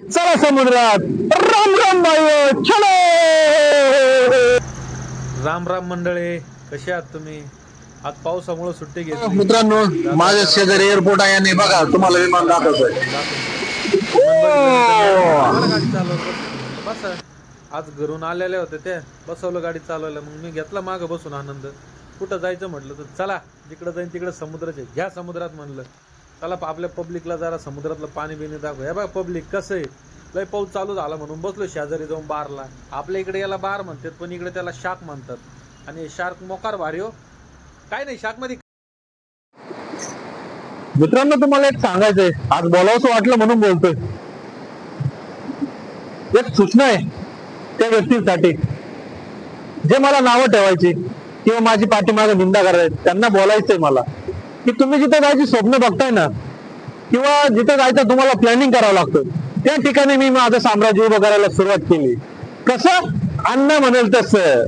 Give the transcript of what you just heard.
चला समुद्रात. राम राम भाई, चलो. राम राम मंडळी, कसे आहात तुम्ही? आज पावसामुळे सुट्टी घेतली. मित्रांनो, माझ्या शेजारी एअरपोर्ट आहे आणि बघा तुम्हाला विमान दाखवतोय. विमान बघितलं नंतर मॅडम गाडी चालवत बसले. बसा, आज घरून आलेले होते ते, बसवलं गाडी चालवायला. मग मी घेतला मागं बसून आनंद. कुठं जायचं म्हटलं तर चला जिकडं जाईन तिकडे समुद्राचे घ्या समुद्रात म्हणलं. चला आपल्या पब्लिकला जरा समुद्रातलं पाणी बिणी दाखव. हे बघा पब्लिक कसं आहे, लय पाऊस चालू झाला म्हणून बसलो शेजारी जाऊन बारला. आपल्या इकडे याला बार म्हणतात, पण इकडे त्याला शार्क म्हणतात. आणि शार्क मोकार भारी हो. काय नाही शार्क मध्ये. मित्रांनो, तुम्हाला एक सांगायचंय, आज बोलावंसं वाटलं म्हणून बोलतोय. एक सूचना आहे त्या व्यक्तींसाठी जे मला नावं ठेवायची किंवा माझी पाठीमागे निंदा करायची. त्यांना बोलायचंय मला की तुम्ही जिथे जायची स्वप्न बघताय ना, किंवा जिथे जायचं तुम्हाला प्लॅनिंग करावं लागतं, त्या ठिकाणी मी माझं साम्राज्य उभं करायला सुरुवात केली. कसं? अन्न म्हणेल तसं.